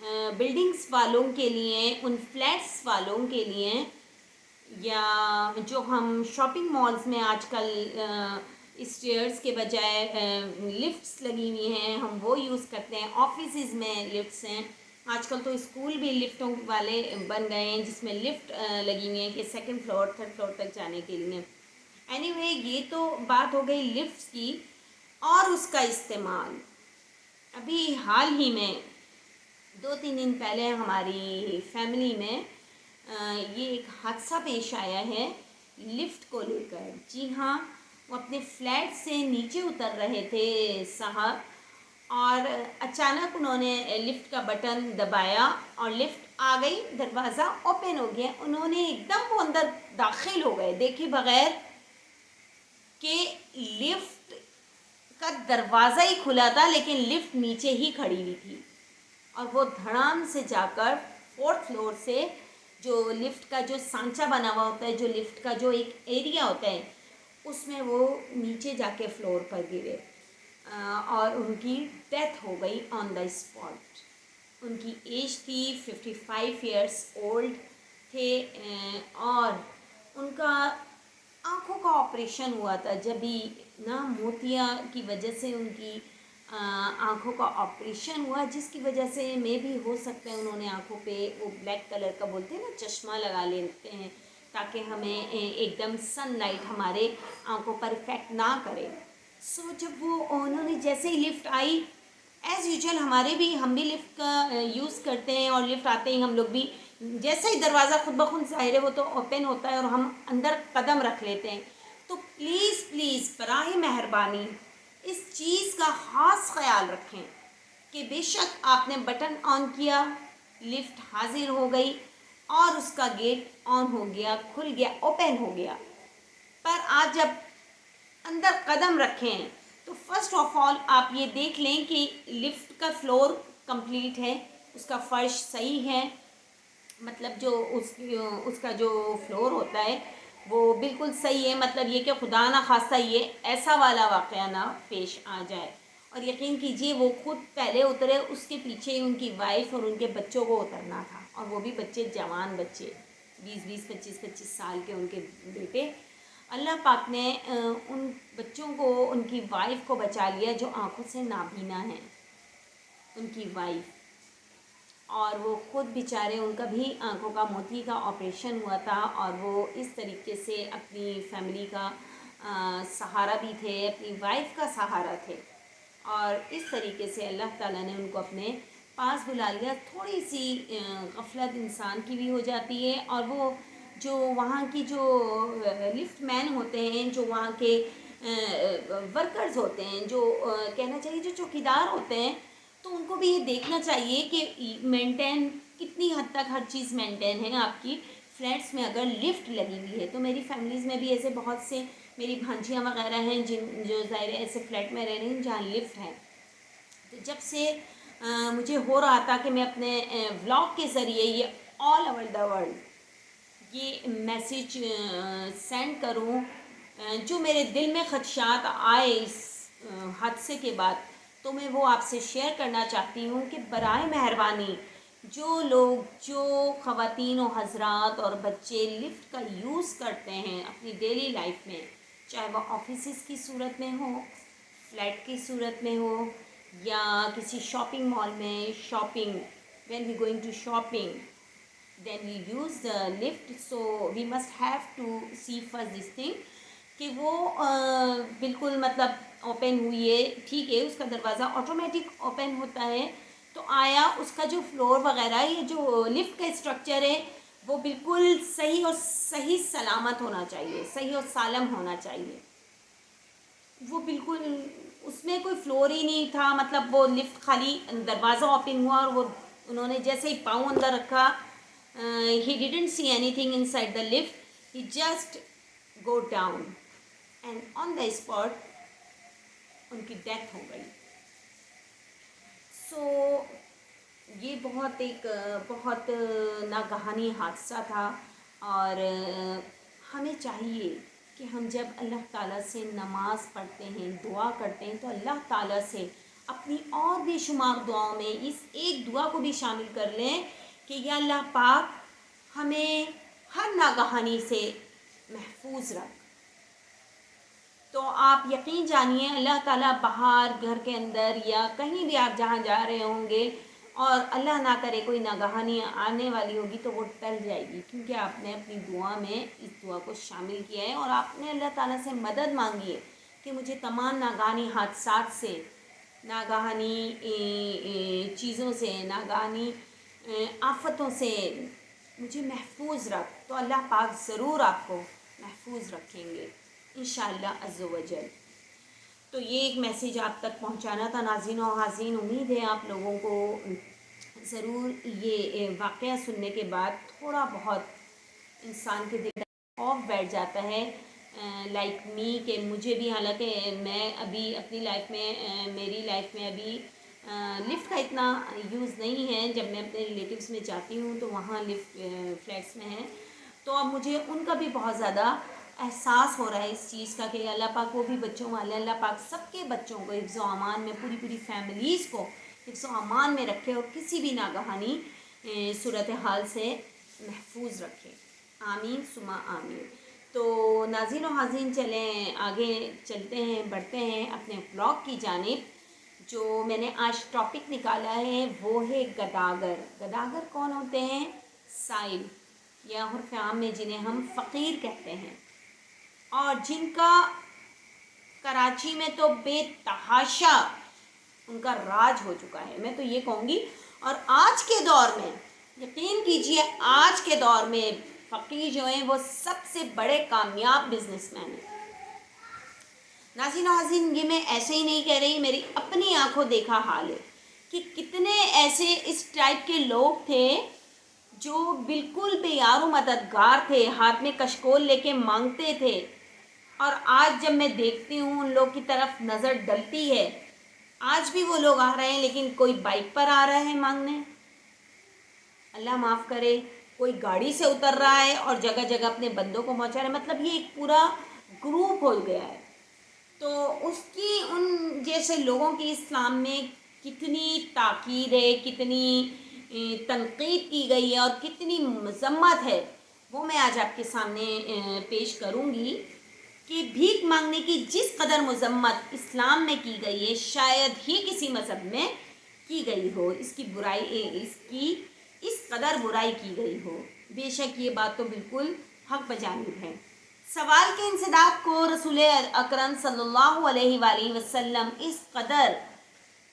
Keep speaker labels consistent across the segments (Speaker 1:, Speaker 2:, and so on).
Speaker 1: Buildings والوں کے لیے، ان فلیٹس والوں کے لیے، یا جو ہم شاپنگ مالز میں آج کل اسٹیئرس کے بجائے لفٹس لگی ہوئی ہیں، ہم وہ یوز کرتے ہیں. آفیسز میں لفٹس ہیں. آج کل تو اسکول بھی لفٹوں والے بن گئے ہیں جس میں لفٹ لگی ہوئی ہیں کہ سیکنڈ فلور تھرڈ فلور تک جانے کے لیے. اینی وے یہ تو بات ہو گئی لفٹس کی. اور اس کا استعمال ابھی حال ہی میں 2-3 دن پہلے ہماری فیملی میں یہ ایک حادثہ پیش آیا ہے لفٹ کو لے کر. جی ہاں، وہ اپنے فلیٹ سے نیچے اتر رہے تھے صاحب، اور اچانک انہوں نے لفٹ کا بٹن دبایا اور لفٹ آ گئی، دروازہ اوپن ہو گیا. انہوں نے ایک دم وہ اندر داخل ہو گئے دیکھے بغیر کہ لفٹ کا دروازہ ہی کھلا تھا لیکن لفٹ نیچے ہی کھڑی ہوئی تھی. اور وہ دھڑام سے جا کر 4th فلور سے، جو لفٹ کا جو سانچہ بنا ہوا ہوتا ہے، جو لفٹ کا جو ایک ایریا ہوتا ہے، اس میں وہ نیچے جا کے فلور پر گرے اور ان کی ڈیتھ ہو گئی آن دا اسپاٹ. ان کی ایج تھی 55 ایئرس اولڈ تھے، اور ان کا آنکھوں کا آپریشن ہوا تھا. جبھی نا موتیا کی وجہ سے ان کی آنکھوں کا آپریشن ہوا، جس کی وجہ سے میں بھی ہو سکتا ہے انہوں نے آنکھوں پہ وہ بلیک کلر کا بولتے ہیں نا چشمہ لگا لیتے ہیں تاکہ ہمیں ایک دم سن لائٹ ہمارے آنکھوں پر افیکٹ نہ کرے. سو جب وہ انہوں نے جیسے ہی لفٹ آئی، ایز یوزول ہم بھی لفٹ کا یوز کرتے ہیں، اور لفٹ آتے ہی ہم لوگ بھی جیسے ہی دروازہ خود بخود ظاہر ہے وہ تو اوپن ہوتا ہے اور ہم اندر قدم رکھ لیتے ہیں. تو پلیز پلیز براہ مہربانی اس چیز کا خاص خیال رکھیں کہ بے شک آپ نے بٹن آن کیا، لفٹ حاضر ہو گئی اور اس کا گیٹ آن ہو گیا، کھل گیا، اوپن ہو گیا، پر آپ جب اندر قدم رکھیں تو فرسٹ آف آل آپ یہ دیکھ لیں کہ لفٹ کا فلور کمپلیٹ ہے، اس کا فرش صحیح ہے، مطلب جو اس کا جو فلور ہوتا ہے وہ بالکل صحیح ہے. مطلب یہ کہ خدا نہ خواستہ یہ ایسا والا واقعہ نہ پیش آ جائے. اور یقین کیجئے وہ خود پہلے اترے، اس کے پیچھے ان کی وائف اور ان کے بچوں کو اترنا تھا، اور وہ بھی بچے جوان بچے 20 25 سال کے ان کے بیٹے. اللہ پاک نے ان بچوں کو، ان کی وائف کو بچا لیا جو آنکھوں سے نابینا ہیں، ان کی وائف. اور وہ خود بیچارے، ان کا بھی آنکھوں کا موتی کا آپریشن ہوا تھا، اور وہ اس طریقے سے اپنی فیملی کا سہارا بھی تھے، اپنی وائف کا سہارا تھے. اور اس طریقے سے اللہ تعالیٰ نے ان کو اپنے پاس بلا لیا. تھوڑی سی غفلت انسان کی بھی ہو جاتی ہے، اور وہ جو وہاں کی جو لفٹ مین ہوتے ہیں، جو وہاں کے ورکرز ہوتے ہیں، جو کہنا چاہیے جو چوکیدار ہوتے ہیں، تو ان کو بھی یہ دیکھنا چاہیے کہ مینٹین کتنی حد تک ہر چیز مینٹین ہے آپ کی فلیٹس میں. اگر لفٹ لگی ہوئی ہے تو میری فیملیز میں بھی ایسے بہت سے میری بھانجیاں وغیرہ ہیں جو ظاہر ایسے فلیٹ میں رہ رہی ہیں جہاں لفٹ ہے. تو جب سے مجھے ہو رہا تھا کہ میں اپنے ولاگ کے ذریعے یہ آل اوور دا ورلڈ یہ میسیج سینڈ کروں، جو میرے دل میں خدشات آئے اس حادثے کے بعد، تو میں وہ آپ سے شیئر کرنا چاہتی ہوں کہ برائے مہربانی جو لوگ، جو خواتین و حضرات اور بچے لفٹ کا یوز کرتے ہیں اپنی ڈیلی لائف میں، چاہے وہ آفیسز کی صورت میں ہو، فلیٹ کی صورت میں ہو، یا کسی شاپنگ مال میں shopping, when we going to shopping then we use the lift, so we must have to see first this thing کہ وہ بالکل مطلب اوپن ہوئی ہے، ٹھیک ہے، اس کا دروازہ آٹومیٹک اوپن ہوتا ہے، تو آیا اس کا جو فلور وغیرہ، یہ جو لفٹ کا اسٹرکچر ہے وہ بالکل صحیح اور صحیح سلامت ہونا چاہیے، صحیح اور سالم ہونا چاہیے. وہ بالکل اس میں کوئی فلور ہی نہیں تھا، مطلب وہ لفٹ خالی دروازہ اوپن ہوا اور وہ انہوں نے جیسے ہی پاؤں اندر رکھا، he didn't see anything inside the lift, he just go down and on the spot ان کی ڈیتھ ہو گئی. سو یہ بہت ناگہانی حادثہ تھا، اور ہمیں چاہیے کہ ہم جب اللہ تعالیٰ سے نماز پڑھتے ہیں، دعا کرتے ہیں، تو اللہ تعالیٰ سے اپنی اور بے شمار دعاؤں میں اس ایک دعا کو بھی شامل کر لیں کہ یا اللہ پاک ہمیں ہر ناگہانی سے محفوظ رکھ۔ تو آپ یقین جانیے اللہ تعالیٰ باہر گھر کے اندر یا کہیں بھی آپ جہاں جا رہے ہوں گے اور اللہ نہ کرے کوئی ناگہانی آنے والی ہوگی تو وہ ٹل جائے گی، کیونکہ آپ نے اپنی دعا میں اس دعا کو شامل کیا ہے اور آپ نے اللہ تعالیٰ سے مدد مانگی ہے کہ مجھے تمام ناگہانی حادثات سے، ناگہانی چیزوں سے، ناگہانی آفتوں سے مجھے محفوظ رکھ۔ تو اللہ پاک ضرور آپ کو محفوظ رکھیں گے انشاءاللہ عز و جل۔ تو یہ ایک میسیج آپ تک پہنچانا تھا ناظرین و حاضرین۔ امید ہے آپ لوگوں کو ضرور یہ واقعہ سننے کے بعد تھوڑا بہت انسان کے دل میں خوف بیٹھ جاتا ہے، لائک می، کہ مجھے بھی، حالانکہ میں ابھی اپنی لائف میں، میری لائف میں ابھی لفٹ کا اتنا یوز نہیں ہے۔ جب میں اپنے ریلیٹیوز میں جاتی ہوں تو وہاں لفٹ فلیٹس میں ہیں، تو اب مجھے ان کا بھی بہت زیادہ احساس ہو رہا ہے اس چیز کا کہ اللہ پاک وہ بھی بچوں والے، اللہ پاک سب کے بچوں کو حفظ و امان میں، پوری فیملیز کو حفظ و امان میں رکھے اور کسی بھی ناگہانی صورتحال سے محفوظ رکھے۔ آمین ثم آمین۔ تو ناظرین و حاضرین، چلیں آگے چلتے ہیں، بڑھتے ہیں اپنے بلاگ کی جانب۔ جو میں نے آج ٹاپک نکالا ہے وہ ہے گداگر۔ گداگر کون ہوتے ہیں؟ سائل، یا عرف عام میں جنہیں ہم فقیر کہتے ہیں، اور جن کا کراچی میں تو بے تحاشا ان کا راج ہو چکا ہے، میں تو یہ کہوں گی۔ اور آج کے دور میں یقین کیجئے، آج کے دور میں فقیر جو ہیں وہ سب سے بڑے کامیاب بزنس مین ہیں۔ ناظرین و حاضرین، یہ میں ایسے ہی نہیں کہہ رہی، میری اپنی آنکھوں دیکھا حال ہے کہ کتنے ایسے اس ٹائپ کے لوگ تھے جو بالکل بے یار و مددگار تھے، ہاتھ میں کشکول لے کے مانگتے تھے، اور آج جب میں دیکھتی ہوں ان لوگ کی طرف نظر ڈلتی ہے، آج بھی وہ لوگ آ رہے ہیں لیکن کوئی بائک پر آ رہا ہے مانگنے، اللہ معاف کرے، کوئی گاڑی سے اتر رہا ہے اور جگہ جگہ اپنے بندوں کو پہنچا رہا ہے، مطلب یہ ایک پورا گروپ ہو گیا ہے۔ تو اس کی، ان جیسے لوگوں کی اسلام میں کتنی تاکید ہے، کتنی تنقید کی گئی ہے اور کتنی مذمت ہے، وہ میں آج آپ کے سامنے پیش کروں گی کہ بھیک مانگنے کی جس قدر مذمت اسلام میں کی گئی ہے شاید ہی کسی مذہب میں کی گئی ہو، اس کی برائی، اس قدر برائی کی گئی ہو۔ بے شک یہ بات تو بالکل حق بجانب ہے۔ سوال کے انسداد کو رسول اکرم صلی اللہ علیہ وآلہ وسلم اس قدر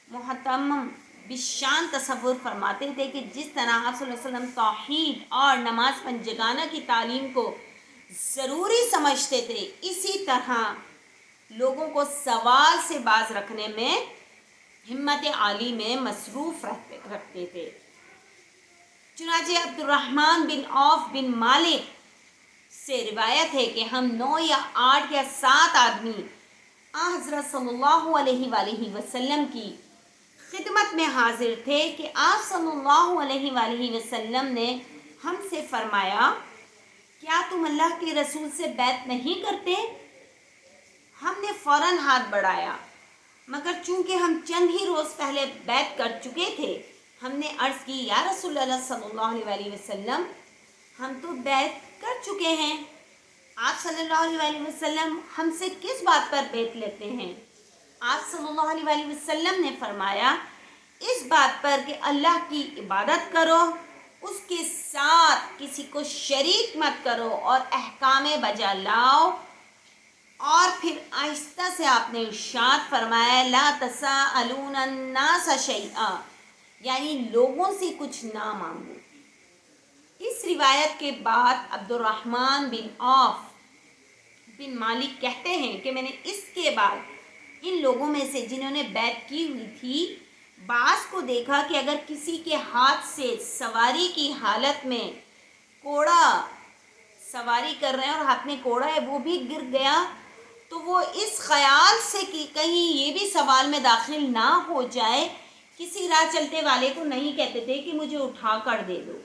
Speaker 1: محترم بشان تصور فرماتے تھے کہ جس طرح آپ صلی اللہ علیہ وسلم توحید اور نماز پنجگانہ کی تعلیم کو ضروری سمجھتے تھے، اسی طرح لوگوں کو سوال سے باز رکھنے میں ہمت عالی میں مصروف رکھتے تھے۔ چنانچہ عبد الرحمن بن عوف بن مالک سے روایت ہے کہ ہم 9 یا 8 یا 7 آدمی حضرت صلی اللہ علیہ وآلہ وسلم کی خدمت میں حاضر تھے کہ آپ صلی اللہ علیہ وآلہ وسلم نے ہم سے فرمایا، کیا تم اللہ کے رسول سے بیعت نہیں کرتے؟ ہم نے فوراً ہاتھ بڑھایا، مگر چونکہ ہم چند ہی روز پہلے بیعت کر چکے تھے، ہم نے عرض کی، یا رسول اللہ صلی اللہ علیہ وآلہ وسلم، ہم تو بیعت کر چکے ہیں، آپ صلی اللہ علیہ وآلہ وسلم ہم سے کس بات پر بیعت لیتے ہیں؟ آپ صلی اللہ علیہ وآلہ وسلم نے فرمایا، اس بات پر کہ اللہ کی عبادت کرو، اس کے ساتھ کسی کو شریک مت کرو اور احکام بجا لاؤ۔ اور پھر آہستہ سے آپ نے ارشاد فرمایا، لا تسألون الناس شیئا، یعنی لوگوں سے کچھ نہ مانگو۔ اس روایت کے بعد عبد الرحمن بن عوف بن مالک کہتے ہیں کہ میں نے اس کے بعد ان لوگوں میں سے جنہوں نے بیعت کی ہوئی تھی، بعض کو دیکھا کہ اگر کسی کے ہاتھ سے سواری کی حالت میں کوڑا سواری کر رہے ہیں اور ہاتھ میں کوڑا ہے وہ بھی گر گیا، تو وہ اس خیال سے کہ کہیں یہ بھی سوال میں داخل نہ ہو جائے، کسی راہ چلتے والے کو نہیں کہتے تھے کہ مجھے اٹھا کر دے دو،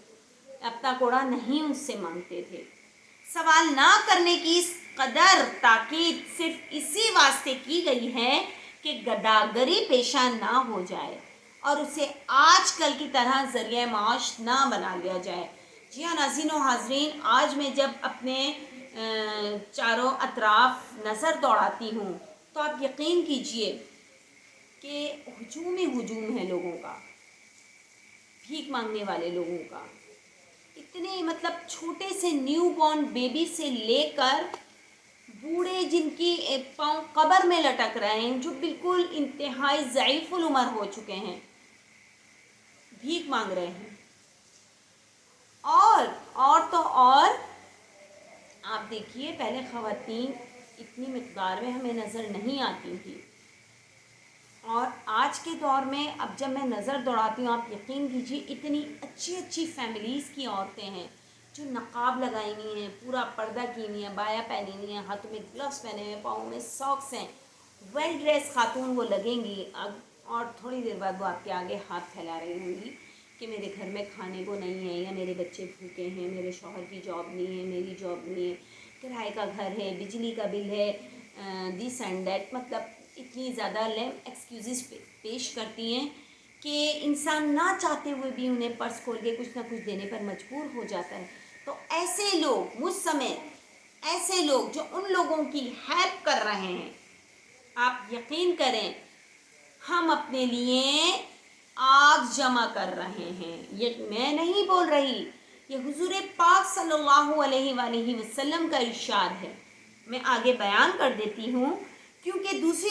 Speaker 1: اپنا کوڑا نہیں اس سے مانگتے تھے۔ سوال نہ کرنے کی اس قدر تاکید صرف اسی واسطے کی گئی ہے کہ گداگری پیشہ نہ ہو جائے اور اسے آج کل کی طرح ذریعہ معاش نہ بنا لیا جائے۔ جی ہاں ناظرین و حاضرین، آج میں جب اپنے چاروں اطراف نظر دوڑاتی ہوں تو آپ یقین کیجئے کہ ہجوم ہی ہجوم ہے لوگوں کا، بھیک مانگنے والے لوگوں کا، اتنے مطلب چھوٹے سے نیو بورن بیبی سے لے کر بوڑھے جن کی پاؤں قبر میں لٹک رہے ہیں، جو بالکل انتہائی ضعیف العمر ہو چکے ہیں، بھیک مانگ رہے ہیں۔ اور تو اور آپ دیکھیے، پہلے خواتین اتنی مقدار میں ہمیں نظر نہیں آتی تھی، اور آج کے دور میں اب جب میں نظر دوڑاتی ہوں، آپ یقین کیجیے اتنی اچھی اچھی فیملیز کی عورتیں ہیں جو نقاب لگائی ہوئی ہیں، پورا پردہ کی ہوئی ہیں، بایا پہنی ہوئی ہیں، ہاتھوں میں گلوز پہنے ہوئے، پاؤں میں ساکس ہیں، ویل ڈریس خاتون وہ لگیں گی، اور تھوڑی دیر بعد وہ آپ کے آگے ہاتھ پھیلا رہی ہوں گی کہ میرے گھر میں کھانے کو نہیں ہے، یا میرے بچے بھوکے ہیں، میرے شوہر کی جاب نہیں ہے، میری جاب نہیں ہے، کرائے کا گھر ہے، بجلی کا بل ہے، دس اینڈ دیٹ، مطلب اتنی زیادہ لیم ایکسکیوزز پیش کرتی ہیں کہ انسان نہ چاہتے ہوئے بھی انہیں پرس کھول کے کچھ نہ کچھ دینے پر مجبور ہو جاتا ہے۔ تو ایسے لوگ، مجھ سمیت ایسے لوگ جو ان لوگوں کی ہیلپ کر رہے ہیں، آپ یقین کریں ہم اپنے لیے آگ جمع کر رہے ہیں۔ یہ میں نہیں بول رہی، یہ حضور پاک صلی اللہ علیہ وآلہ وسلم کا ارشاد ہے۔ میں آگے بیان کر دیتی ہوں، کیونکہ دوسری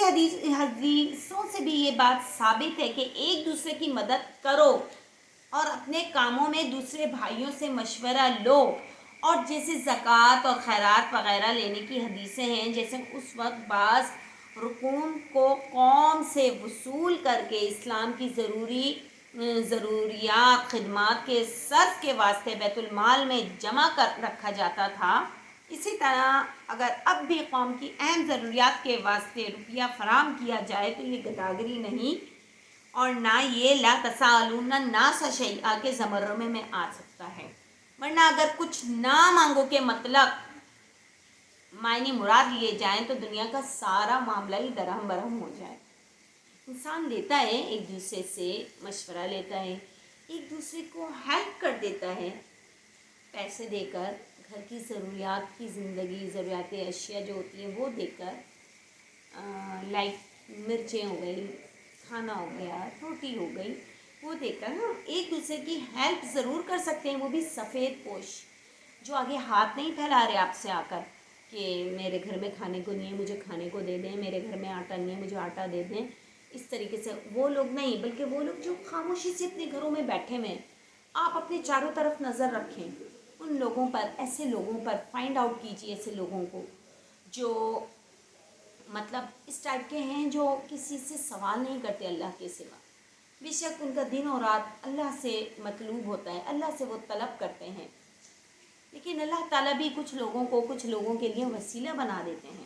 Speaker 1: حدیثوں سے بھی یہ بات ثابت ہے کہ ایک دوسرے کی مدد کرو اور اپنے کاموں میں دوسرے بھائیوں سے مشورہ لو، اور جیسے زکوٰۃ اور خیرات وغیرہ لینے کی حدیثیں ہیں، جیسے اس وقت بعض رکون کو قوم سے وصول کر کے اسلام کی ضروریات خدمات کے صرف کے واسطے بیت المال میں جمع کر رکھا جاتا تھا، اسی طرح اگر اب بھی قوم کی اہم ضروریات کے واسطے روپیہ فراہم کیا جائے تو یہ گداگری نہیں، اور نہ یہ لا تسألون الناس شیئا کے زمرے میں آ سکتا ہے۔ ورنہ اگر کچھ نہ مانگو کے مطلب معنی مراد لیے جائیں تو دنیا کا سارا معاملہ ہی درہم برہم ہو جائے۔ انسان لیتا ہے، ایک دوسرے سے مشورہ لیتا ہے، ایک دوسرے کو ہیلپ کر دیتا ہے، پیسے دے کر، گھر کی ضروریات کی زندگی، ضروریات اشیاء جو ہوتی ہیں وہ دے کر، لائک مرچیں ہو گئی، کھانا ہو گیا، روٹی ہو گئی، وہ دے کر ہم ایک دوسرے کی ہیلپ ضرور کر سکتے ہیں۔ وہ بھی سفید پوش جو آگے ہاتھ نہیں پھیلا رہے آپ سے آ کر کہ میرے گھر میں کھانے کو نہیں ہے، مجھے کھانے کو دے دیں، میرے گھر میں آٹا نہیں ہے، مجھے آٹا دے دیں، اس طریقے سے وہ لوگ نہیں، بلکہ وہ لوگ جو خاموشی سے اپنے گھروں میں بیٹھے ہوئے ہیں۔ آپ اپنے چاروں طرف نظر رکھیں، ان لوگوں پر، ایسے لوگوں پر فائنڈ آؤٹ کیجیے، ایسے لوگوں کو جو مطلب اس ٹائپ کے ہیں، جو کسی سے سوال نہیں کرتے اللہ کے سوا۔ بے شک ان کا دن اور رات اللہ سے مطلوب ہوتا ہے، اللہ سے وہ طلب کرتے ہیں، لیکن اللہ تعالیٰ بھی کچھ لوگوں کو کچھ لوگوں کے لیے وسیلہ بنا دیتے ہیں۔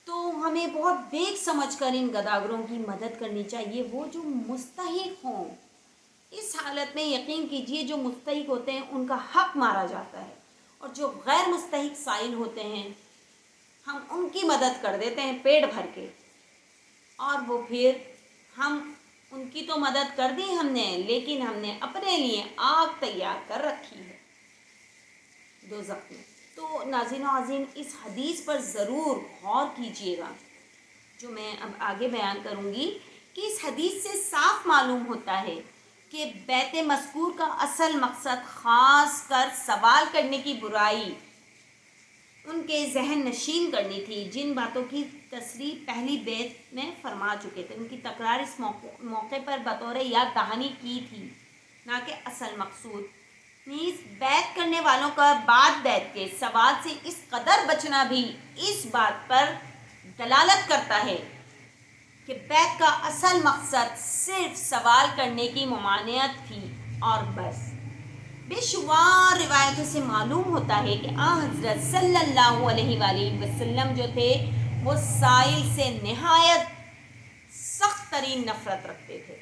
Speaker 1: تو ہمیں بہت دیکھ سمجھ کر ان گداگروں کی مدد کرنی چاہیے، وہ جو مستحق ہوں۔ اس حالت میں یقین کیجئے جو مستحق ہوتے ہیں ان کا حق مارا جاتا ہے، اور جو غیر مستحق سائل ہوتے ہیں ہم ان کی مدد کر دیتے ہیں پیٹ بھر کے، اور وہ پھر ہم ان کی تو مدد کر دی ہم نے، لیکن ہم نے اپنے لیے آگ تیار کر رکھی ہے دوزخ میں۔ تو ناظرین و عزیزین، اس حدیث پر ضرور غور کیجیے گا جو میں اب آگے بیان کروں گی، کہ اس حدیث سے صاف معلوم ہوتا ہے کہ بیت مذکور کا اصل مقصد خاص کر سوال کرنے کی برائی ان کے ذہن نشین کرنی تھی، جن باتوں کی تصریح پہلی بیت میں فرما چکے تھے، ان کی تکرار اس موقع پر بطور یاد دہانی کی تھی، نہ کہ اصل مقصود۔ نیز بیعت کرنے والوں کا بعد بیعت کے سوال سے اس قدر بچنا بھی اس بات پر دلالت کرتا ہے کہ بیعت کا اصل مقصد صرف سوال کرنے کی ممانعت تھی اور بس۔ بے شمار روایتوں سے معلوم ہوتا ہے کہ حضرت صلی اللہ علیہ وآلہ وسلم جو تھے وہ سائل سے نہایت سخت ترین نفرت رکھتے تھے،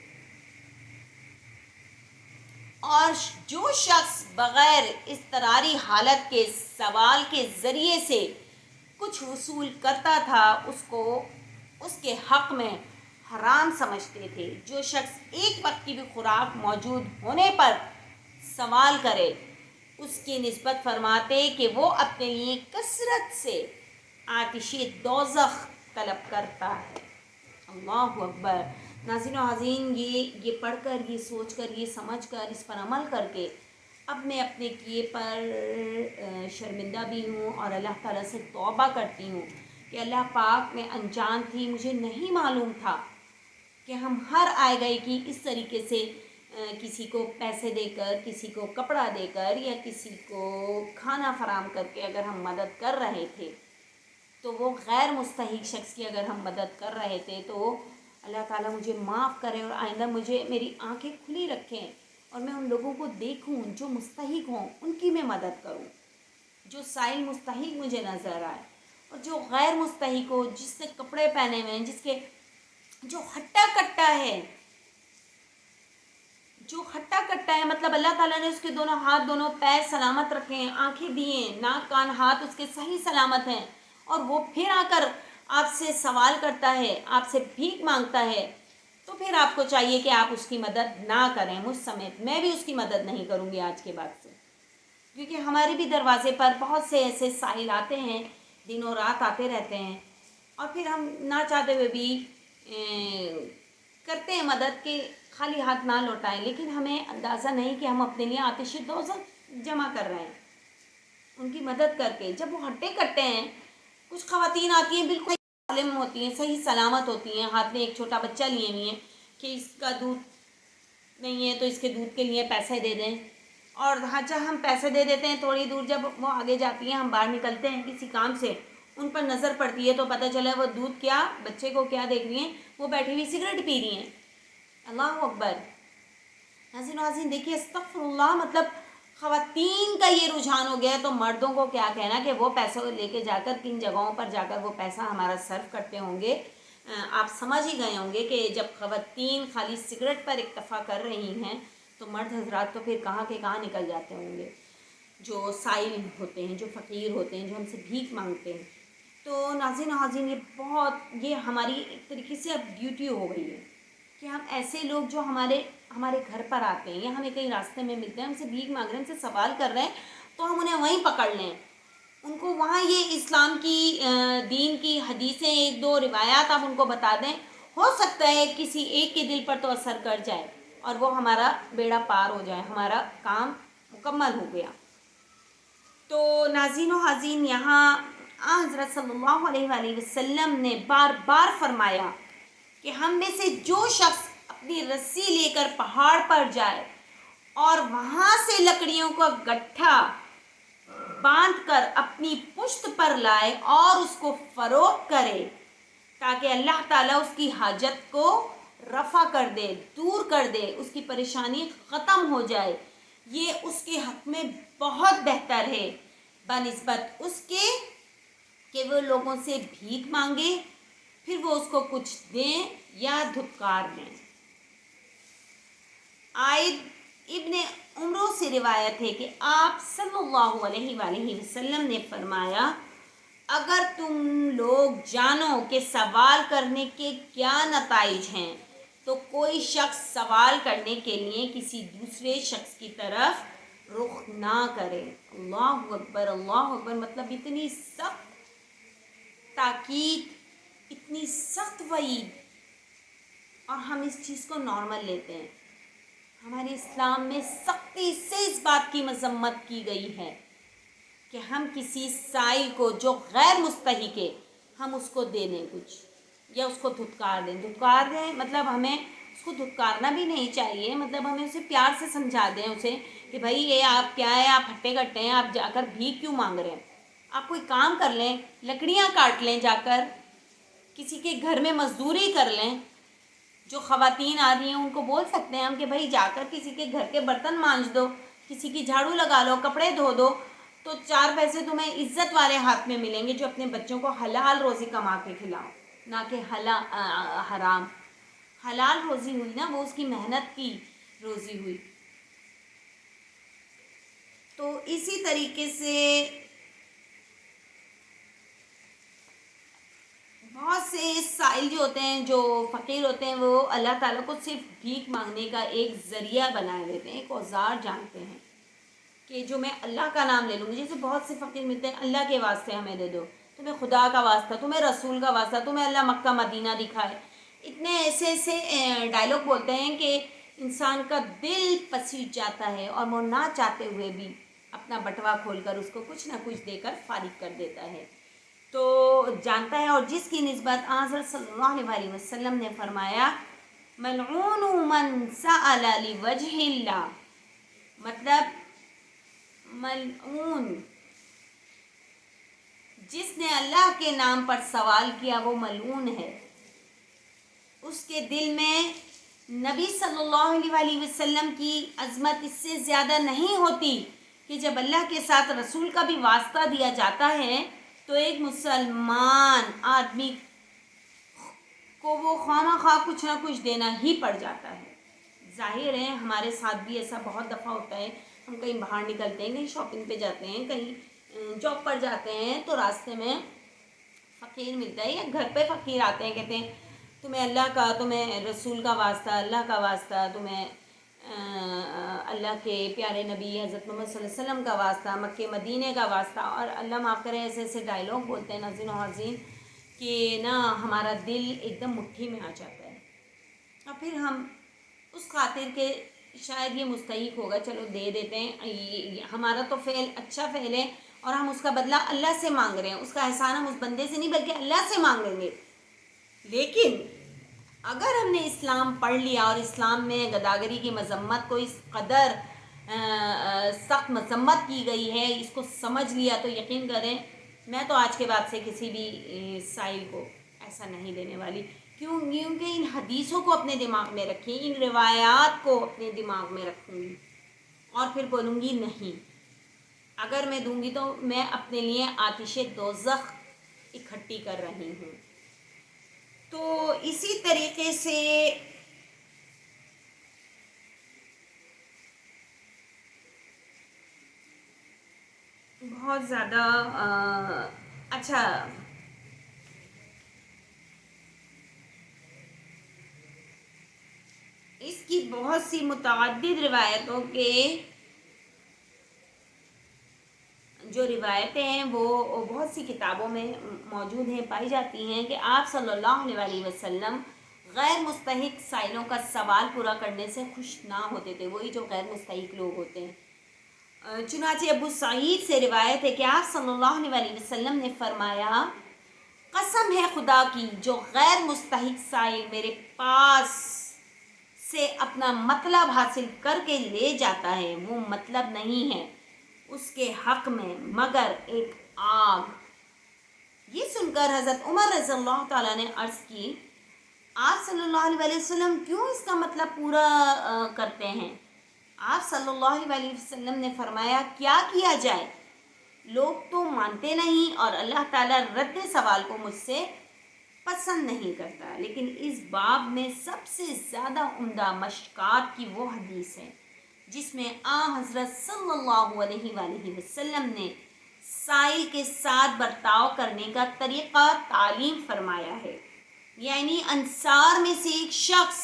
Speaker 1: اور جو شخص بغیر اضطراری حالت کے سوال کے ذریعے سے کچھ وصول کرتا تھا اس کو اس کے حق میں حرام سمجھتے تھے۔ جو شخص ایک وقت کی بھی خوراک موجود ہونے پر سوال کرے اس کی نسبت فرماتے کہ وہ اپنے لیے کثرت سے آتش دوزخ طلب کرتا ہے۔ اللہ اکبر۔ ناظرین و حاضرین، یہ پڑھ کر، یہ سوچ کر، یہ سمجھ کر، اس پر عمل کر کے اب میں اپنے کیے پر شرمندہ بھی ہوں اور اللہ تعالیٰ سے توبہ کرتی ہوں کہ اللہ پاک، میں انجان تھی، مجھے نہیں معلوم تھا کہ ہم ہر آئے گئے کی اس طریقے سے کسی کو پیسے دے کر، کسی کو کپڑا دے کر یا کسی کو کھانا فراہم کر کے اگر ہم مدد کر رہے تھے تو وہ غیر مستحق شخص کی اگر ہم مدد کر رہے تھے تو اللہ تعالیٰ مجھے معاف کرے اور آئندہ مجھے میری آنکھیں کھلی رکھیں اور میں ان لوگوں کو دیکھوں جو مستحق ہوں، ان کی میں مدد کروں، جو سائل مستحق مجھے نظر آئے، اور جو غیر مستحق ہو، جس نے کپڑے پہنے ہوئے ہیں، جس کے جو ہٹا کٹا ہے، مطلب اللہ تعالیٰ نے اس کے دونوں ہاتھ، دونوں پیر سلامت رکھے ہیں، آنکھیں دی ہیں، ناک کان ہاتھ اس کے صحیح سلامت ہیں، اور وہ پھر آ کر آپ سے سوال کرتا ہے، آپ سے بھیک مانگتا ہے، تو پھر آپ کو چاہیے کہ آپ اس کی مدد نہ کریں۔ مجھ سمیت میں بھی اس کی مدد نہیں کروں گی آج کے بعد سے، کیونکہ ہمارے بھی دروازے پر بہت سے ایسے سائل آتے ہیں، دنوں رات آتے رہتے ہیں، اور پھر ہم نہ چاہتے ہوئے بھی کرتے ہیں مدد کہ خالی ہاتھ نہ لوٹائیں، لیکن ہمیں اندازہ نہیں کہ ہم اپنے لیے آتش دوزخ جمع کر رہے ہیں ان کی مدد کر کے۔ جب وہ ہٹے کٹے ہیں، کچھ خواتین آتی ہیں بالکل سالم ہوتی ہیں، صحیح سلامت ہوتی ہیں، ہاتھ میں ایک چھوٹا بچہ لیے ہوئی ہیں کہ اس کا دودھ نہیں ہے تو اس کے دودھ کے لیے پیسے دے دیں، اور جب ہم پیسے دے دیتے ہیں، تھوڑی دور جب وہ آگے جاتی ہیں، ہم باہر نکلتے ہیں کسی کام سے، ان پر نظر پڑتی ہے تو پتہ چلا وہ دودھ کیا، بچے کو کیا دیکھ رہی ہیں، وہ بیٹھی ہوئی سگریٹ پی رہی ہیں۔ اللہ اکبر۔ ناظرین و حاضرین، دیکھیے استغفر اللہ، مطلب خواتین کا یہ رجحان ہو گیا ہے تو مردوں کو کیا کہنا کہ وہ پیسوں لے کے جا کر کن جگہوں پر جا کر وہ پیسہ ہمارا صرف کرتے ہوں گے۔ آپ سمجھ ہی گئے ہوں گے کہ جب خواتین خالی سگریٹ پر اکتفا کر رہی ہیں تو مرد حضرات تو پھر کہاں کے کہاں نکل جاتے ہوں گے، جو سائل ہوتے ہیں، جو فقیر ہوتے ہیں، جو ہم سے بھیک مانگتے ہیں۔ تو ناظرین و حاضرین، یہ ہماری ایک طریقے سے اب ڈیوٹی ہو گئی ہے کہ ہم ایسے لوگ جو ہمارے گھر پر آتے ہیں یا ہمیں کہیں راستے میں ملتے ہیں، ہم سے بھیک مانگ رہے ہیں، ہم سے سوال کر رہے ہیں، تو ہم انہیں وہیں پکڑ لیں، ان کو وہاں یہ اسلام کی دین کی حدیثیں، ایک دو روایات آپ ان کو بتا دیں، ہو سکتا ہے کسی ایک کے دل پر تو اثر کر جائے اور وہ ہمارا بیڑا پار ہو جائے، ہمارا کام مکمل ہو گیا۔ تو ناظرین و حاضرین، یہاں حضرت صلی اللہ علیہ وآلہ وسلم نے بار بار فرمایا کہ ہم میں سے جو شخص اپنی رسی لے کر پہاڑ پر جائے اور وہاں سے لکڑیوں کا گٹھا باندھ کر اپنی پشت پر لائے اور اس کو فروخت کرے تاکہ اللہ تعالیٰ اس کی حاجت کو رفع کر دے، دور کر دے، اس کی پریشانی ختم ہو جائے، یہ اس کے حق میں بہت بہتر ہے بنسبت اس کے کہ وہ لوگوں سے بھیک مانگے، پھر وہ اس کو کچھ دیں یا دھتکار دیں۔ عائد ابن عمرو سے روایت ہے کہ آپ صلی اللہ علیہ وآلہ وسلم نے فرمایا، اگر تم لوگ جانو کہ سوال کرنے کے کیا نتائج ہیں تو کوئی شخص سوال کرنے کے لیے کسی دوسرے شخص کی طرف رخ نہ کرے۔ اللہ اکبر، اللہ اکبر، مطلب اتنی سخت تاکید، اتنی سخت وعید، اور ہم اس چیز کو نارمل لیتے ہیں۔ ہمارے اسلام میں سختی سے اس بات کی مذمت کی گئی ہے کہ ہم کسی سائل کو جو غیر مستحق ہے ہم اس کو دے دیں کچھ یا اس کو دھتکار دیں، مطلب ہمیں اس کو دھتکارنا بھی نہیں چاہیے، مطلب ہمیں اسے پیار سے سمجھا دیں اسے کہ بھائی یہ آپ کیا ہے، آپ ہٹے کٹے ہیں، آپ جا کر بھیک کیوں مانگ رہے ہیں، آپ کوئی کام کر لیں، لکڑیاں کاٹ لیں، جا کر کسی کے گھر میں مزدوری کر لیں۔ جو خواتین آ رہی ہیں ان کو بول سکتے ہیں ہم کہ بھائی جا کر کسی کے گھر کے برتن مانج دو، کسی کی جھاڑو لگا لو، کپڑے دھو دو، تو 4 پیسے تمہیں عزت والے ہاتھ میں ملیں گے جو اپنے بچوں کو حلال روزی کما کے کھلاؤ، نہ کہ حرام۔ حلال روزی ہوئی نا، وہ اس کی محنت کی روزی ہوئی۔ تو اسی طریقے سے بہت سے سائل جو ہوتے ہیں، جو فقیر ہوتے ہیں، وہ اللہ تعالیٰ کو صرف بھیک مانگنے کا ایک ذریعہ بنائے دیتے ہیں، ایک اوزار جانتے ہیں کہ جو میں اللہ کا نام لے لوں گی. جیسے بہت سے فقیر ملتے ہیں، اللہ کے واسطے ہمیں دے دو، تمہیں خدا کا واسطہ، تمہیں رسول کا واسطہ، تمہیں اللہ مکہ مدینہ دکھائے. اتنے ایسے ایسے ڈائلاگ بولتے ہیں کہ انسان کا دل پسیج جاتا ہے اور وہ نہ چاہتے ہوئے بھی اپنا بٹوا کھول کر اس کو کچھ نہ کچھ دے کر فارغ کر دیتا ہے. تو جانتا ہے، اور جس کی نسبت حضرت صلی اللہ علیہ وسلم نے فرمایا ملعون من سأل لوجہ اللہ، مطلب ملعون جس نے اللہ کے نام پر سوال کیا وہ ملعون ہے. اس کے دل میں نبی صلی اللہ علیہ وسلم کی عظمت اس سے زیادہ نہیں ہوتی کہ جب اللہ کے ساتھ رسول کا بھی واسطہ دیا جاتا ہے تو ایک مسلمان آدمی کو وہ خواہ کچھ نہ کچھ دینا ہی پڑ جاتا ہے. ظاہر ہے ہمارے ساتھ بھی ایسا بہت دفعہ ہوتا ہے، ہم کہیں باہر نکلتے ہیں، کہیں شاپنگ پہ جاتے ہیں، کہیں جاب پر جاتے ہیں، تو راستے میں فقیر ملتا ہے یا گھر پہ فقیر آتے ہیں، کہتے ہیں تمہیں اللہ کا، تمہیں رسول کا واسطہ، اللہ کا واسطہ، تمہیں اللہ کے پیارے نبی حضرت محمد صلی اللہ علیہ وسلم کا واسطہ، مکہ مدینہ کا واسطہ. اور اللہ معاف کرے ایسے ایسے ڈائلاگ بولتے ہیں ناظرین و حاضرین کہ نا ہمارا دل ایک دم مٹھی میں آ جاتا ہے. اور پھر ہم اس خاطر کے شاید یہ مستحق ہوگا، چلو دے دیتے ہیں، ہمارا تو فعل اچھا فعل ہے اور ہم اس کا بدلہ اللہ سے مانگ رہے ہیں، اس کا احسان ہم اس بندے سے نہیں بلکہ اللہ سے مانگیں گے. لیکن اگر ہم نے اسلام پڑھ لیا اور اسلام میں گداگری کی مذمت کو اس قدر سخت مذمت کی گئی ہے، اس کو سمجھ لیا، تو یقین کریں میں تو آج کے بعد سے کسی بھی سائل کو ایسا نہیں دینے والی. کیونکہ ان حدیثوں کو اپنے دماغ میں رکھیں، ان روایات کو اپنے دماغ میں رکھوں گی اور پھر بولوں گی نہیں، اگر میں دوں گی تو میں اپنے لیے آتش دوزخ اکٹھی کر رہی ہوں. تو اسی طریقے سے بہت زیادہ اچھا اس کی بہت سی متعدد روایتوں کے جو روایتیں ہیں وہ بہت سی کتابوں میں موجود ہیں، پائی جاتی ہیں کہ آپ صلی اللہ علیہ وسلم غیر مستحق سائلوں کا سوال پورا کرنے سے خوش نہ ہوتے تھے، وہی جو غیر مستحق لوگ ہوتے ہیں. چنانچہ ابو سعید سے روایت ہے کہ آپ صلی اللہ علیہ وسلم نے فرمایا قسم ہے خدا کی، جو غیر مستحق سائل میرے پاس سے اپنا مطلب حاصل کر کے لے جاتا ہے وہ مطلب نہیں ہے اس کے حق میں مگر ایک آگ. یہ سن کر حضرت عمر رضی اللہ تعالیٰ نے عرض کی آپ صلی اللہ علیہ وسلم کیوں اس کا مطلب پورا کرتے ہیں؟ آپ صلی اللہ علیہ وسلم نے فرمایا کیا کیا جائے، لوگ تو مانتے نہیں اور اللہ تعالیٰ رد سوال کو مجھ سے پسند نہیں کرتا. لیکن اس باب میں سب سے زیادہ عمدہ مشکات کی وہ حدیث ہے جس میں حضرت صلی اللہ علیہ وسلم نے سائل کے ساتھ برتاؤ کرنے کا طریقہ تعلیم فرمایا ہے. یعنی انصار میں سے ایک شخص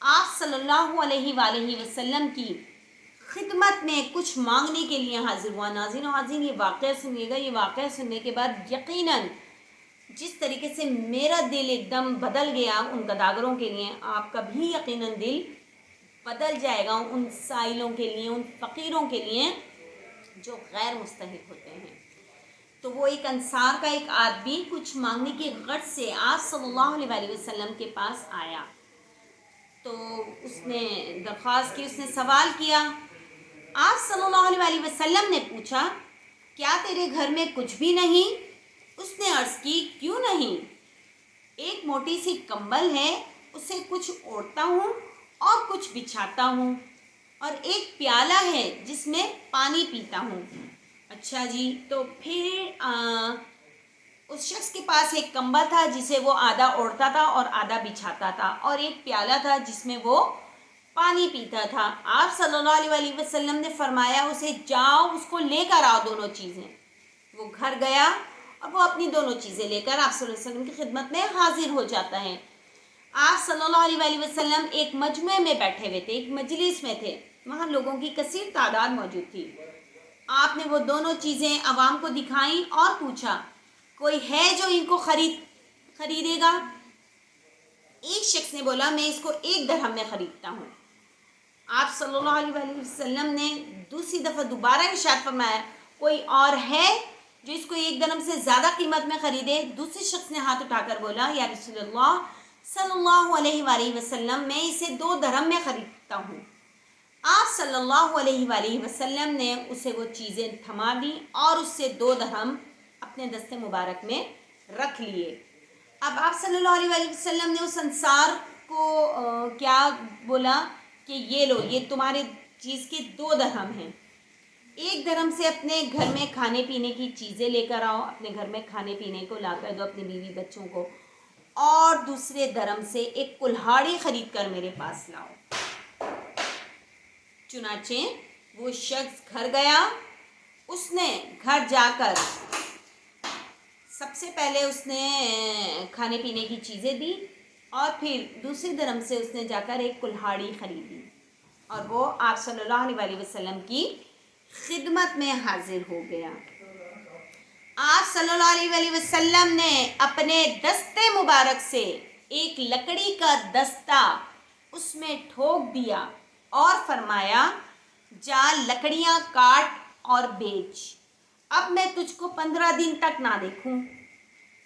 Speaker 1: آپ صلی اللہ علیہ وسلم کی خدمت میں کچھ مانگنے کے لیے حاضر ہوا. ناظرین و حاضرین یہ واقعہ سنیے گا، یہ واقعہ سننے کے بعد یقیناً جس طریقے سے میرا دل ایک دم بدل گیا ان گداگروں کے لیے، آپ کا بھی یقیناً دل بدل جائے گا ان سائلوں کے لیے، ان فقیروں کے لیے جو غیر مستحق ہوتے ہیں. تو وہ ایک انصار کا ایک آدمی کچھ مانگنے کی غرض سے آپ صلی اللہ علیہ وسلم کے پاس آیا. تو اس نے درخواست کی، اس نے سوال کیا. آپ صلی اللہ علیہ وسلم نے پوچھا کیا تیرے گھر میں کچھ بھی نہیں؟ اس نے عرض کی کیوں نہیں، ایک موٹی سی کمبل ہے، اسے کچھ اوڑھتا ہوں اور کچھ بچھاتا ہوں، اور ایک پیالہ ہے جس میں پانی پیتا ہوں. اچھا جی. تو پھر اس شخص کے پاس ایک کمبل تھا جسے وہ آدھا اوڑھتا تھا اور آدھا بچھاتا تھا، اور ایک پیالہ تھا جس میں وہ پانی پیتا تھا. آپ صلی اللہ علیہ وسلم نے فرمایا اسے جاؤ اس کو لے کر آؤ دونوں چیزیں. وہ گھر گیا اور وہ اپنی دونوں چیزیں لے کر آپ صلی اللہ علیہ وسلم کی خدمت میں حاضر ہو جاتا ہے۔ آپ صلی اللہ علیہ وآلہ وسلم ایک مجمع میں بیٹھے ہوئے تھے، ایک مجلس میں تھے، وہاں لوگوں کی کثیر تعداد موجود تھی۔ آپ نے وہ دونوں چیزیں عوام کو دکھائیں اور پوچھا کوئی ہے جو ان کو خریدے گا؟ ایک شخص نے بولا میں اس کو 1 درہم میں خریدتا ہوں۔ آپ صلی اللہ علیہ وآلہ وسلم نے دوسری دفعہ دوبارہ ارشاد فرمایا کوئی اور ہے جو اس کو 1 درہم سے زیادہ قیمت میں خریدے؟ دوسرے شخص نے ہاتھ اٹھا کر بولا یا رسول اللہ صلی اللہ علیہ وآلہ وسلم میں اسے 2 درہم میں خریدتا ہوں۔ آپ صلی اللہ علیہ وآلہ وسلم نے اسے وہ چیزیں تھما دی اور اس سے 2 درہم اپنے دست مبارک میں رکھ لیے۔ اب آپ صلی اللہ علیہ وآلہ وسلم نے اس انصار کو کیا بولا کہ یہ لو، یہ تمہارے چیز کے 2 درہم ہیں، 1 درہم سے اپنے گھر میں کھانے پینے کی چیزیں لے کر آؤ، اپنے گھر میں کھانے پینے کو لا کر دو اپنی بیوی بچوں کو، اور دوسرے درہم سے ایک کلہاڑی خرید کر میرے پاس لاؤ۔ چنانچہ وہ شخص گھر گیا، اس نے گھر جا کر سب سے پہلے اس نے کھانے پینے کی چیزیں دی اور پھر دوسری درہم سے اس نے جا کر ایک کلہاڑی خریدی اور وہ آپ صلی اللہ علیہ وآلہ وسلم کی خدمت میں حاضر ہو گیا۔ آپ صلی اللہ علیہ وآلہ وسلم نے اپنے دستے مبارک سے ایک لکڑی کا دستہ اس میں ٹھوک دیا اور فرمایا جا لکڑیاں کاٹ اور بیچ، اب میں تجھ کو 15 دن تک نہ دیکھوں۔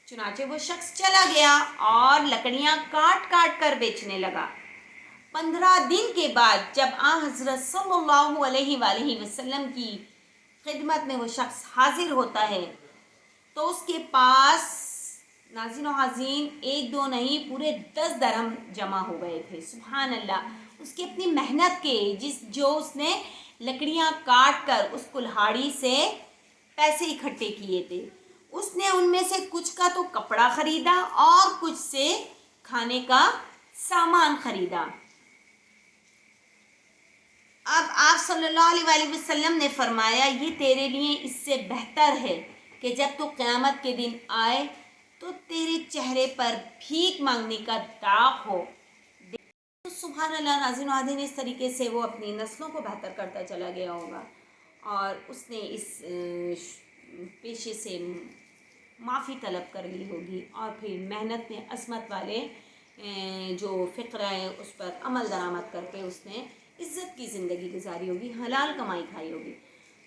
Speaker 1: چنانچہ وہ شخص چلا گیا اور لکڑیاں کاٹ کاٹ کر بیچنے لگا۔ 15 دن کے بعد جب حضرت صلی اللہ علیہ وآلہ وسلم کی خدمت میں وہ شخص حاضر ہوتا ہے تو اس کے پاس ناظرین و حاضرین 1 2 نہیں پورے 10 درہم جمع ہو گئے تھے۔ سبحان اللہ، اس کی اپنی محنت کے جو اس نے لکڑیاں کاٹ کر اس کلہاڑی سے پیسے اکٹھے کیے تھے، اس نے ان میں سے کچھ کا تو کپڑا خریدا اور کچھ سے کھانے کا سامان خریدا۔ اب آپ صلی اللہ علیہ وآلہ وسلم نے فرمایا یہ تیرے لیے اس سے بہتر ہے کہ جب تو قیامت کے دن آئے تو تیرے چہرے پر بھیک مانگنے کا داغ ہو۔ سبحان اللہ، ناظرین و حاضرین، اس طریقے سے وہ اپنی نسلوں کو بہتر کرتا چلا گیا ہوگا اور اس نے اس پیشے سے معافی طلب کر لی ہوگی اور پھر محنت میں عصمت والے جو فقہ ہے اس پر عمل درآمد کر کے اس نے عزت کی زندگی گزاری ہوگی، حلال کمائی کھائی ہوگی۔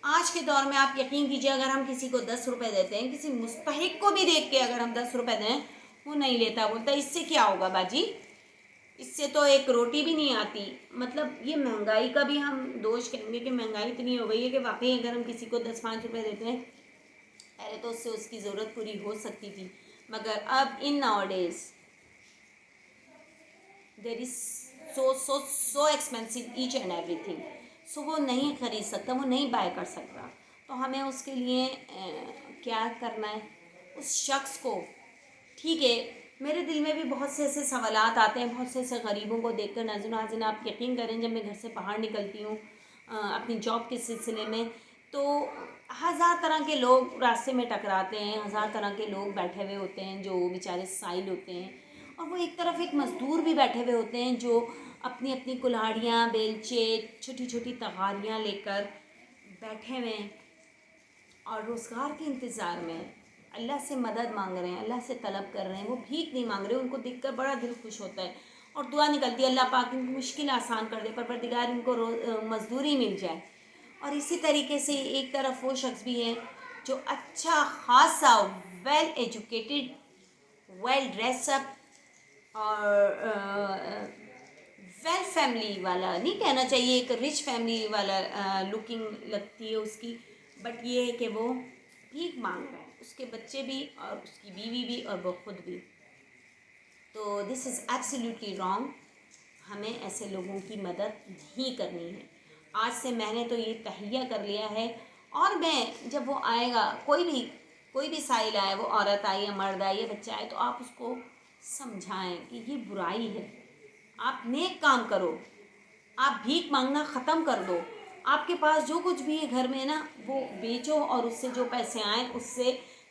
Speaker 1: آج کے دور میں آپ یقین کیجئے اگر ہم کسی کو 10 روپے دیتے ہیں، کسی مستحق کو بھی دیکھ کے اگر ہم 10 روپے دیں وہ نہیں لیتا، بولتا اس سے کیا ہوگا باجی، اس سے تو ایک روٹی بھی نہیں آتی۔ مطلب یہ مہنگائی کا بھی ہم دوش کہیں گے کہ مہنگائی اتنی ہو گئی ہے کہ واقعی اگر ہم کسی کو 10-5 روپے دیتے ہیں پہلے تو اس سے اس کی ضرورت پوری ہو سکتی تھی، مگر اب in nowadays there is so expensive each and everything، وہ نہیں خرید سکتا، وہ نہیں بائی کر سکتا۔ تو ہمیں اس کے لیے کیا کرنا ہے؟ اس شخص کو، ٹھیک ہے میرے دل میں بھی بہت سے ایسے سوالات آتے ہیں، بہت سے ایسے غریبوں کو دیکھ کر ناظرین و حاضرین، آپ یقین کریں جب میں گھر سے باہر نکلتی ہوں اپنی جاب کے سلسلے میں تو 1000 طرح کے لوگ راستے میں ٹکراتے ہیں، 1000 طرح کے لوگ بیٹھے ہوئے ہوتے ہیں جو بیچارے سائل ہوتے ہیں، اور وہ ایک طرف ایک مزدور بھی بیٹھے ہوئے ہوتے ہیں جو اپنی اپنی کلہاڑیاں، بیلچے، چھوٹی چھوٹی تغاریاں لے کر بیٹھے ہوئے ہیں اور روزگار کے انتظار میں اللہ سے مدد مانگ رہے ہیں، اللہ سے طلب کر رہے ہیں، وہ بھیک نہیں مانگ رہے، ان کو دیکھ کر بڑا دل خوش ہوتا ہے اور دعا نکلتی ہے اللہ پاک ان کی مشکل آسان کر دے، پروردگار ان کو مزدوری مل جائے۔ اور اسی طریقے سے ایک طرف وہ شخص بھی ہے جو اچھا خاصا well educated, well dress up اور ویل فیملی والا، نہیں کہنا چاہیے ایک رچ فیملی والا لکنگ لگتی ہے اس کی، بٹ یہ ہے کہ وہ بھیک مانگ رہا ہے، اس کے بچے بھی اور اس کی بیوی بھی اور وہ خود بھی۔ تو دس از ایبسلیوٹلی رانگ، ہمیں ایسے لوگوں کی مدد نہیں کرنی ہے۔ آج سے میں نے تو یہ تہیہ کر لیا ہے اور میں جب وہ آئے گا کوئی بھی سائل آئے، وہ عورت آئی یا مرد آئی یا بچہ آئے، تو آپ اس کو سمجھائیں کہ یہ برائی ہے، آپ نیک کام کرو، آپ بھیک مانگنا ختم کر دو، آپ کے پاس جو کچھ بھی ہے گھر میں نا وہ بیچو اور اس سے جو پیسے آئیں اس سے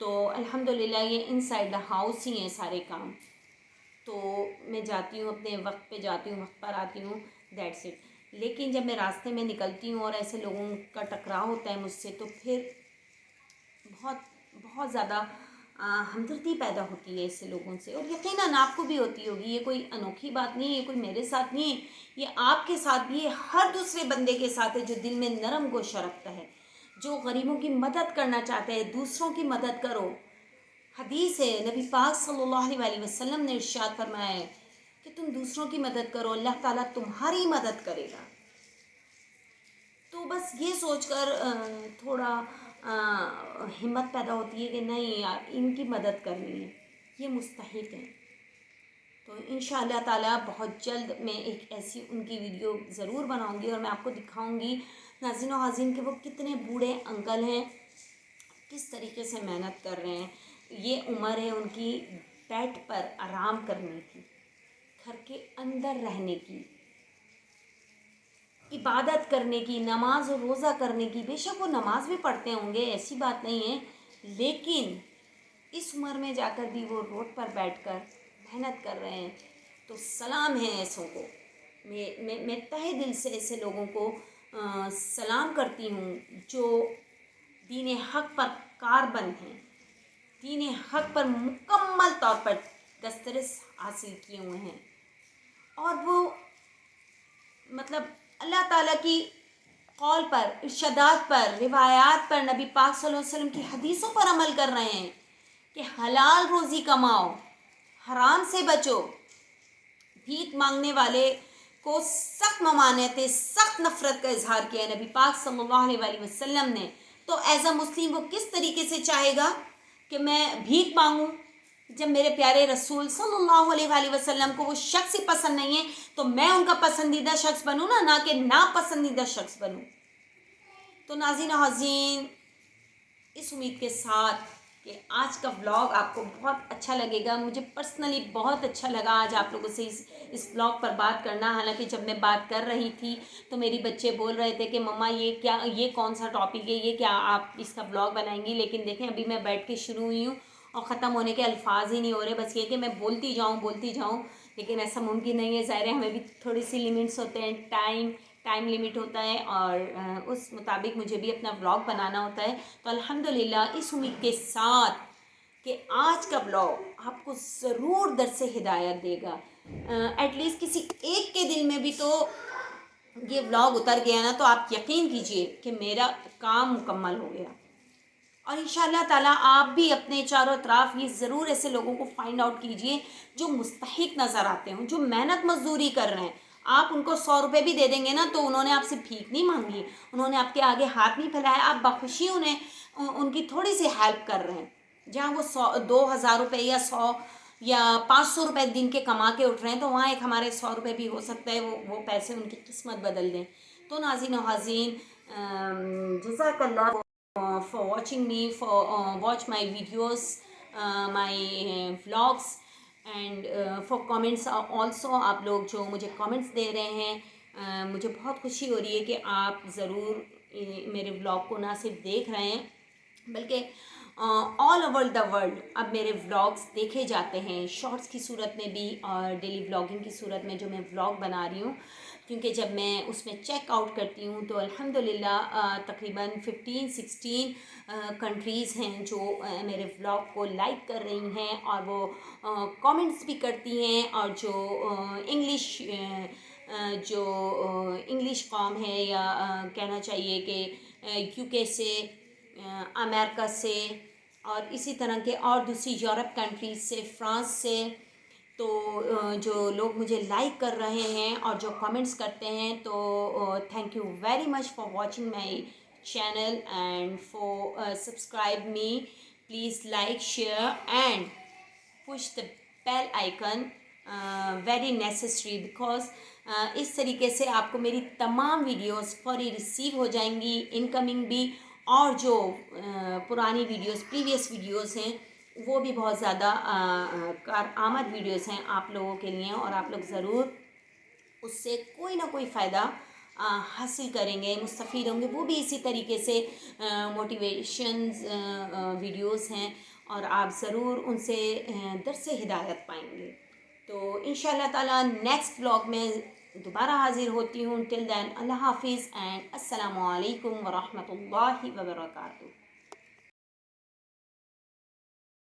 Speaker 1: تو الحمدللہ یہ ان سائڈ دا ہاؤس ہی ہیں سارے کام. تو میں جاتی ہوں اپنے وقت پہ جاتی ہوں، وقت پر آتی ہوں، دیٹس اٹ. لیکن جب میں راستے میں نکلتی ہوں اور ایسے لوگوں کا ٹکراؤ ہوتا ہے مجھ سے، تو پھر بہت بہت زیادہ ہمدردی پیدا ہوتی ہے ایسے لوگوں سے. اور یقیناً آپ کو بھی ہوتی ہوگی، یہ کوئی انوکھی بات نہیں ہے، یہ کوئی میرے ساتھ نہیں ہے، یہ آپ کے ساتھ بھی ہے، ہر دوسرے بندے کے ساتھ ہے جو دل میں نرم گوشہ رکھتا ہے، جو غریبوں کی مدد کرنا چاہتا ہے. دوسروں کی مدد کرو. حدیث ہے، نبی پاک صلی اللہ علیہ وسلم نے ارشاد فرمایا ہے کہ تم دوسروں کی مدد کرو، اللہ تعالیٰ تمہاری مدد کرے گا. تو بس یہ سوچ کر تھوڑا ہمت پیدا ہوتی ہے کہ نہیں یار، ان کی مدد کرنی ہے، یہ مستحق ہیں. تو انشاءاللہ تعالیٰ بہت جلد میں ایک ایسی ان کی ویڈیو ضرور بناؤں گی اور میں آپ کو دکھاؤں گی ناظرین و حاضرین کہ وہ کتنے بوڑھے انکل ہیں، کس طریقے سے محنت کر رہے ہیں. یہ عمر ہے ان کی بیڈ پر آرام کرنے کی، گھر کے اندر رہنے کی، عبادت کرنے کی، نماز و روزہ کرنے کی. بے شک وہ نماز بھی پڑھتے ہوں گے، ایسی بات نہیں ہے، لیکن اس عمر میں جا کر بھی وہ روڈ پر بیٹھ کر محنت کر رہے ہیں. تو سلام ہے ایسوں کو. میں تہہ دل سے ایسے لوگوں کو سلام کرتی ہوں جو دین حق پر کاربند ہیں، دین حق پر مکمل طور پر دسترس حاصل کیے ہوئے ہیں، اور وہ مطلب اللہ تعالیٰ کی قول پر، ارشادات پر، روایات پر، نبی پاک صلی اللہ علیہ وسلم کی حدیثوں پر عمل کر رہے ہیں کہ حلال روزی کماؤ، حرام سے بچو. بھیک مانگنے والے کو سخت ممانعت، سخت نفرت کا اظہار کیا ہے نبی پاک صلی اللہ علیہ وسلم نے. تو ایز اے مسلم وہ کس طریقے سے چاہے گا کہ میں بھیک مانگوں جب میرے پیارے رسول صلی اللہ علیہ وسلم کو وہ شخص ہی پسند نہیں ہے، تو میں ان کا پسندیدہ شخص بنوں نہ کہ ناپسندیدہ شخص بنوں. تو ناظرین و حاضرین، اس امید کے ساتھ کہ آج کا ولاگ آپ کو بہت اچھا لگے گا. مجھے پرسنلی بہت اچھا لگا آج آپ لوگوں سے اس ولاگ پر بات کرنا. حالانکہ جب میں بات کر رہی تھی تو میری بچے بول رہے تھے کہ مما یہ کون سا ٹاپک ہے، یہ کیا آپ اس کا ولاگ بنائیں گی. لیکن دیکھیں ابھی میں بیٹھ کے شروع ہوئی ہوں اور ختم ہونے کے الفاظ ہی نہیں ہو رہے. بس یہ کہ میں بولتی جاؤں، لیکن ایسا ممکن نہیں ہے. ظاہر ہے ہمیں بھی تھوڑی سی لیمٹس ہوتے ہیں، ٹائم لیمٹ ہوتا ہے، اور اس مطابق مجھے بھی اپنا ولاگ بنانا ہوتا ہے. تو الحمدللہ اس امید کے ساتھ کہ آج کا ولاگ آپ کو ضرور درس ہدایت دے گا. ایٹ لیسٹ کسی ایک کے دل میں بھی تو یہ ولاگ اتر گیا نا، تو آپ یقین کیجئے کہ میرا کام مکمل ہو گیا. اور انشاءاللہ تعالیٰ آپ بھی اپنے چاروں اطراف یہ ضرور ایسے لوگوں کو فائنڈ آؤٹ کیجئے جو مستحق نظر آتے ہوں، جو محنت مزدوری کر رہے ہیں. آپ ان کو 100 روپے بھی دے دیں گے نا تو انہوں نے آپ سے بھیک نہیں مانگی، انہوں نے آپ کے آگے ہاتھ نہیں پھیلایا، آپ بخوشی ان کی تھوڑی سی ہیلپ کر رہے ہیں. جہاں وہ 2,000 روپے یا 100 یا 500 روپے دن کے کما کے اٹھ رہے ہیں، تو وہاں ایک ہمارے 100 روپے بھی ہو سکتا ہے وہ پیسے ان کی قسمت بدل دیں. تو ناظرین و حاضرین، جزاک اللہ for watching me, for watch my videos, my vlogs, and for comments also. آپ لوگ جو مجھے کامنٹس دے رہے ہیں، مجھے بہت خوشی ہو رہی ہے کہ آپ ضرور میرے ولاگ کو نہ صرف دیکھ رہے ہیں بلکہ آل اوور دا ورلڈ اب میرے ولاگس دیکھے جاتے ہیں، شارٹس کی صورت میں بھی اور ڈیلی ولاگنگ کی صورت میں جو میں ولاگ بنا رہی ہوں. کیونکہ جب میں اس میں چیک آؤٹ کرتی ہوں تو الحمدللہ تقریباً 15-16 کنٹریز ہیں جو میرے ولاگ کو لائک کر رہی ہیں، اور وہ کامنٹس بھی کرتی ہیں. اور جو انگلش قوم ہے، یا کہنا چاہیے کہ UK سے، امریکہ سے، اور اسی طرح کے اور دوسری یورپ کنٹریز سے، فرانس سے، تو جو لوگ مجھے لائک کر رہے ہیں اور جو کامنٹس کرتے ہیں، تو thank you very much for watching my channel and for subscribe me. Please like, share and push the bell icon, very necessary, because اس طریقے سے آپ کو میری تمام ویڈیوز فوری ریسیو ہو جائیں گی، انکمنگ بھی، اور جو پرانی ویڈیوز، پریویس ویڈیوز ہیں وہ بھی بہت زیادہ کارآمد ویڈیوز ہیں آپ لوگوں کے لیے، اور آپ لوگ ضرور اس سے کوئی نہ کوئی فائدہ حاصل کریں گے، مستفید ہوں گے، وہ بھی اسی طریقے سے موٹیویشنز ویڈیوز ہیں، اور آپ ضرور ان سے درس ہدایت پائیں گے۔ تو انشاءاللہ تعالیٰ نیکسٹ بلاگ میں دوبارہ حاضر ہوتی ہوں۔ ٹل دین اللہ حافظ اینڈ السلام علیکم ورحمۃ اللہ وبرکاتہ۔